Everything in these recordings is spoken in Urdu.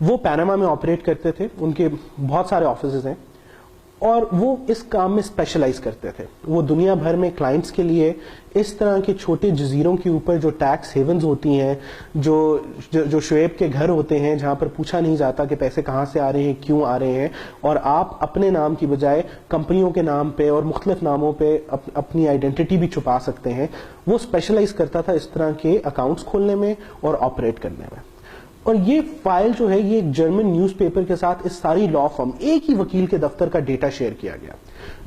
وہ پیناما میں آپریٹ کرتے تھے, ان کے بہت سارے آفیسز ہیں, اور وہ اس کام میں اسپیشلائز کرتے تھے. وہ دنیا بھر میں کلائنٹس کے لیے اس طرح کے چھوٹے جزیروں کے اوپر جو ٹیکس ہیونز ہوتی ہیں, جو شعیب کے گھر ہوتے ہیں جہاں پر پوچھا نہیں جاتا کہ پیسے کہاں سے آ رہے ہیں, کیوں آ رہے ہیں, اور آپ اپنے نام کی بجائے کمپنیوں کے نام پہ اور مختلف ناموں پہ اپنی آئیڈینٹی بھی چھپا سکتے ہیں, وہ اسپیشلائز کرتا تھا اس طرح کے اکاؤنٹس کھولنے میں اور آپریٹ کرنے میں. اور یہ فائل جو ہے, یہ ایک جرمن نیوز پیپر کے ساتھ اس ساری لا فرم, ایک ہی وکیل کے دفتر کا ڈیٹا شیئر کیا گیا,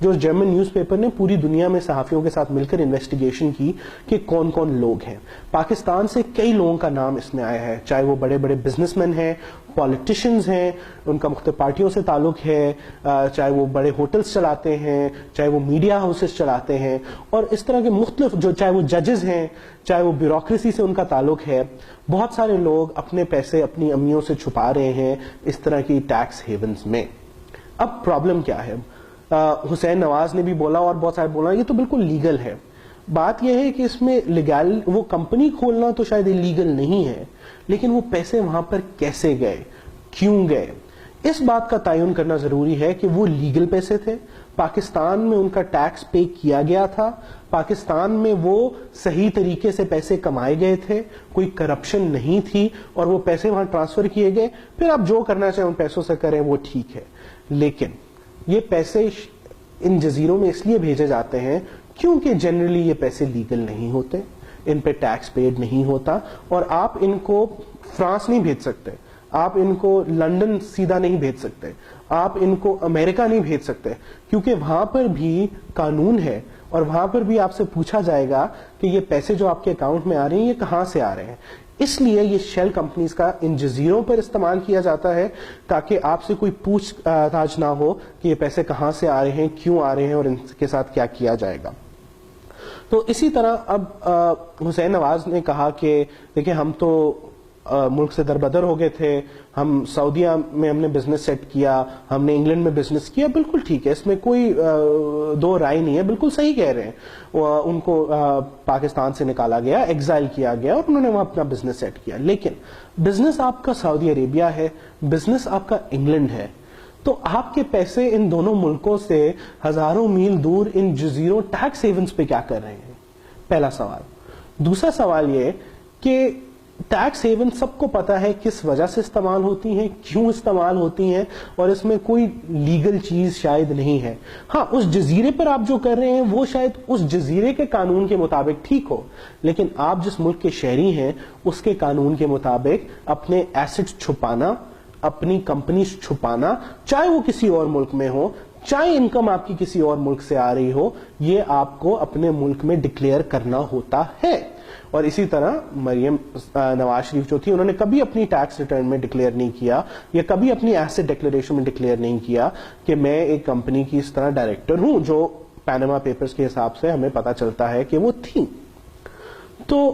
جو اس جرمن نیوز پیپر نے پوری دنیا میں صحافیوں کے ساتھ مل کر انویسٹیگیشن کی کہ کون کون لوگ ہیں. پاکستان سے کئی لوگوں کا نام اس میں آیا ہے, چاہے وہ بڑے بڑے بزنس مین ہیں, پالیٹیشینز ہیں, ان کا مختلف پارٹیوں سے تعلق ہے, چاہے وہ بڑے ہوٹلز چلاتے ہیں, چاہے وہ میڈیا ہاؤسز چلاتے ہیں, اور اس طرح کے مختلف, جو چاہے وہ ججز ہیں, چاہے وہ بیوروکریسی سے ان کا تعلق ہے. بہت سارے لوگ اپنے پیسے اپنی امیوں سے چھپا رہے ہیں اس طرح کی ٹیکس ہیونز میں. اب پرابلم کیا ہے؟ حسین نواز نے بھی بولا اور بہت سارے بولا یہ تو بالکل لیگل ہے. بات یہ ہے کہ اس میں لیگل, وہ کمپنی کھولنا تو شاید لیگل نہیں ہے, لیکن وہ پیسے وہاں پر کیسے گئے, کیوں گئے, اس بات کا تعین کرنا ضروری ہے کہ وہ لیگل پیسے تھے, پاکستان میں ان کا ٹیکس پے کیا گیا تھا, پاکستان میں وہ صحیح طریقے سے پیسے کمائے گئے تھے, کوئی کرپشن نہیں تھی, اور وہ پیسے وہاں ٹرانسفر کیے گئے. پھر آپ جو کرنا چاہیں ان پیسوں سے کریں, وہ ٹھیک ہے, لیکن یہ پیسے ان جزیروں میں اس لیے بھیجے جاتے ہیں کیونکہ جنرلی یہ پیسے لیگل نہیں ہوتے, ان پہ ٹیکس پیڈ نہیں ہوتا, اور آپ ان کو فرانس نہیں بھیج سکتے, آپ ان کو لندن سیدھا نہیں بھیج سکتے, آپ ان کو امریکہ نہیں بھیج سکتے, کیونکہ وہاں پر بھی قانون ہے, اور وہاں پر بھی آپ سے پوچھا جائے گا کہ یہ پیسے جو آپ کے اکاؤنٹ میں آ رہے ہیں یہ کہاں سے آ رہے ہیں. اس لیے یہ شیل کمپنیز کا ان جزیروں پر استعمال کیا جاتا ہے تاکہ آپ سے کوئی پوچھ تاچھ نہ ہو کہ یہ پیسے کہاں سے آ رہے ہیں, کیوں آ رہے ہیں, اور ان کے ساتھ کیا کیا جائے گا. تو اسی طرح اب حسین نواز نے کہا کہ دیکھیں ہم تو ملک سے دربدر ہو گئے تھے, ہم سعودیہ میں ہم نے بزنس سیٹ کیا, ہم نے انگلینڈ میں بزنس کیا. بالکل ٹھیک ہے, اس میں کوئی دو رائے نہیں ہے, بالکل صحیح کہہ رہے ہیں. ان کو پاکستان سے نکالا گیا, ایگزائل کیا گیا, اور انہوں نے وہاں اپنا بزنس سیٹ کیا, لیکن بزنس آپ کا سعودی عربیہ ہے, بزنس آپ کا انگلینڈ ہے, تو آپ کے پیسے ان دونوں ملکوں سے ہزاروں میل دور ان جزیروں ٹیکس ہیونز پہ کیا کر رہے ہیں؟ پہلا سوال. دوسرا سوال یہ کہ ٹیکس ہیون سب کو پتا ہے کس وجہ سے استعمال ہوتی ہیں, کیوں استعمال ہوتی ہیں, اور اس میں کوئی لیگل چیز شاید نہیں ہے. ہاں, اس جزیرے پر آپ جو کر رہے ہیں وہ شاید اس جزیرے کے قانون کے مطابق ٹھیک ہو, لیکن آپ جس ملک کے شہری ہیں اس کے قانون کے مطابق اپنے ایسٹ چھپانا, اپنی کمپنیز چھپانا, چاہے وہ کسی اور ملک میں ہو, چاہے انکم آپ کی کسی اور ملک سے آ رہی ہو, یہ آپ کو اپنے ملک میں ڈکلیئر کرنا ہوتا ہے. اور اسی طرح مریم نواز شریف جو تھی, انہوں نے کبھی اپنی ٹیکس ریٹرن میں ڈکلیئر نہیں کیا, یا کبھی اپنی ایسٹ ڈکلیریشن میں ڈکلیئر نہیں کیا کہ میں ایک کمپنی کی اس طرح ڈائریکٹر ہوں, جو پیناما پیپرز کے حساب سے ہمیں پتا چلتا ہے کہ وہ تھی. تو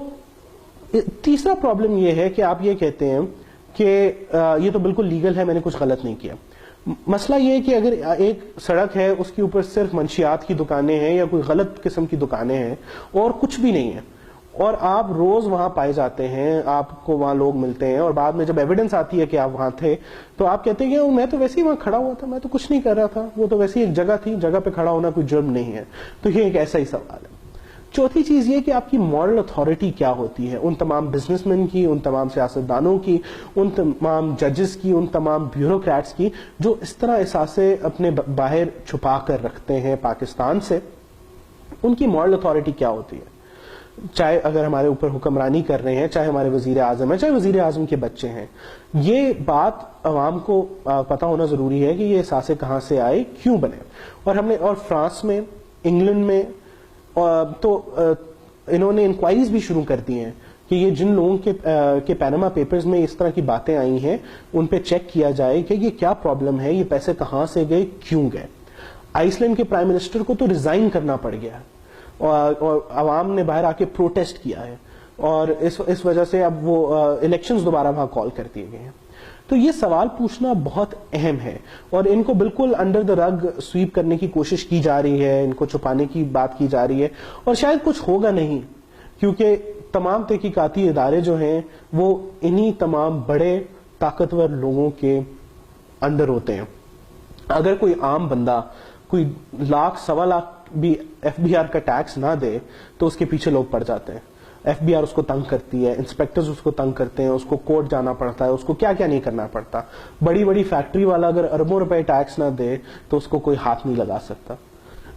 تیسرا پرابلم یہ ہے کہ آپ یہ کہتے ہیں کہ یہ تو بالکل لیگل ہے, میں نے کچھ غلط نہیں کیا. مسئلہ یہ ہے کہ اگر ایک سڑک ہے, اس کے اوپر صرف منشیات کی دکانیں ہیں یا کوئی غلط قسم کی دکانیں ہیں اور کچھ بھی نہیں ہے, اور آپ روز وہاں پائے جاتے ہیں, آپ کو وہاں لوگ ملتے ہیں, اور بعد میں جب ایویڈنس آتی ہے کہ آپ وہاں تھے تو آپ کہتے ہیں کہ میں تو ویسے ہی وہاں کھڑا ہوا تھا, میں تو کچھ نہیں کر رہا تھا, وہ تو ویسے ہی ایک جگہ تھی, جگہ پہ کھڑا ہونا کوئی جرم نہیں ہے. تو یہ ایک ایسا ہی سوال ہے. چوتھی چیز یہ کہ آپ کی مورل اتھارٹی کیا ہوتی ہے, ان تمام بزنس مین کی, ان تمام سیاستدانوں کی, ان تمام ججز کی, ان تمام بیوروکریٹس کی جو اس طرح اثاثے اپنے باہر چھپا کر رکھتے ہیں پاکستان سے, ان کی مورل اتھارٹی کیا ہوتی ہے؟ چاہے اگر ہمارے اوپر حکمرانی کر رہے ہیں, چاہے ہمارے وزیر اعظم ہیں, چاہے وزیر اعظم کے بچے ہیں, یہ بات عوام کو پتا ہونا ضروری ہے کہ یہ اثاثے کہاں سے آئے, کیوں بنے. اور فرانس میں, انگلینڈ میں تو انہوں نے انکوائریز بھی شروع کر دی ہیں کہ یہ جن لوگوں کے پیناما پیپرز میں اس طرح کی باتیں آئی ہیں ان پہ چیک کیا جائے کہ یہ کیا پرابلم ہے, یہ پیسے کہاں سے گئے, کیوں گئے. آئس لینڈ کے پرائم منسٹر کو تو ریزائن کرنا پڑ گیا, اور عوام نے باہر آ کے پروٹیسٹ کیا ہے, اور اس وجہ سے اب وہ الیکشنز دوبارہ وہاں کال کر دیے گئے ہیں. تو یہ سوال پوچھنا بہت اہم ہے, اور ان کو بالکل انڈر دا رگ سویپ کرنے کی کوشش کی جا رہی ہے, ان کو چھپانے کی بات کی جا رہی ہے, اور شاید کچھ ہوگا نہیں, کیونکہ تمام تحقیقاتی ادارے جو ہیں وہ انہی تمام بڑے طاقتور لوگوں کے انڈر ہوتے ہیں. اگر کوئی عام بندہ کوئی لاکھ سوا لاکھ بھی ایف بی آر کا ٹیکس نہ دے تو اس کے پیچھے لوگ پڑ جاتے ہیں. ایف بی آر اس کو تنگ کرتی ہے, انسپیکٹرز اس کو تنگ کرتے ہیں, اس کو کورٹ جانا پڑتا ہے, اس کو کیا کیا نہیں کرنا پڑتا. بڑی بڑی فیکٹری والا اگر اربوں روپے ٹیکس نہ دے تو اس کو کوئی ہاتھ نہیں لگا سکتا.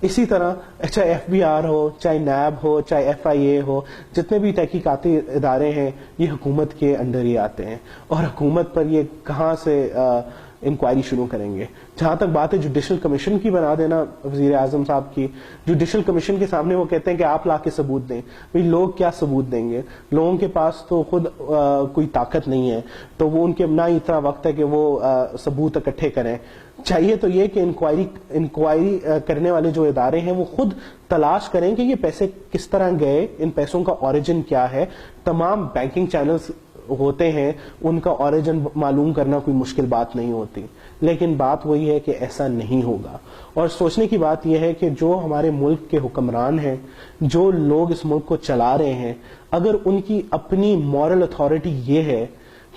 اسی طرح چاہے ایف بی آر ہو, چاہے نیب ہو, چاہے ایف آئی اے ہو, جتنے بھی تحقیقاتی ادارے ہیں یہ حکومت کے انڈر ہی آتے ہیں, اور حکومت پر یہ کہاں سے انکوائری شروع کریں گے. جہاں تک بات ہے جوڈیشل کمیشن کی بنا دینا وزیر اعظم صاحب کی, جوڈیشل کمیشن کے سامنے وہ کہتے ہیں کہ آپ لا کے ثبوت دیں. بھئی لوگ کیا ثبوت دیں گے؟ لوگوں کے پاس تو خود کوئی طاقت نہیں ہے, تو وہ ان کے نہ اتنا وقت ہے کہ وہ ثبوت اکٹھے کریں. چاہیے تو یہ کہ انکوائری کرنے والے جو ادارے ہیں وہ خود تلاش کریں کہ یہ پیسے کس طرح گئے, ان پیسوں کا اوریجن کیا ہے. تمام بینکنگ چینلز ہوتے ہیں, ان کا اوریجن معلوم کرنا کوئی مشکل بات نہیں ہوتی. لیکن بات وہی ہے کہ ایسا نہیں ہوگا. اور سوچنے کی بات یہ ہے کہ جو ہمارے ملک کے حکمران ہیں, جو لوگ اس ملک کو چلا رہے ہیں, اگر ان کی اپنی مورل اتھارٹی یہ ہے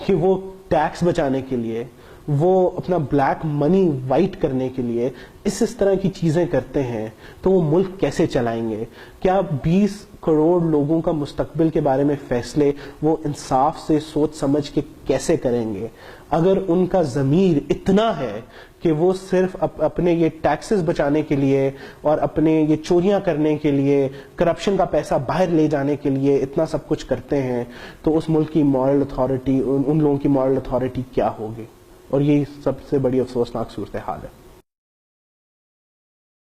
کہ وہ ٹیکس بچانے کے لیے, وہ اپنا بلیک منی وائٹ کرنے کے لیے اس طرح کی چیزیں کرتے ہیں, تو وہ ملک کیسے چلائیں گے؟ کیا 20 کروڑ لوگوں کا مستقبل کے بارے میں فیصلے وہ انصاف سے سوچ سمجھ کے کیسے کریں گے؟ اگر ان کا ضمیر اتنا ہے کہ وہ صرف اپنے یہ ٹیکسز بچانے کے لیے اور اپنے یہ چوریاں کرنے کے لیے, کرپشن کا پیسہ باہر لے جانے کے لیے اتنا سب کچھ کرتے ہیں, تو اس ملک کی مورل اتھارٹی, ان لوگوں کی مورل اتھارٹی کیا ہوگی؟ اور یہی سب سے بڑی افسوسناک صورتحال ہے.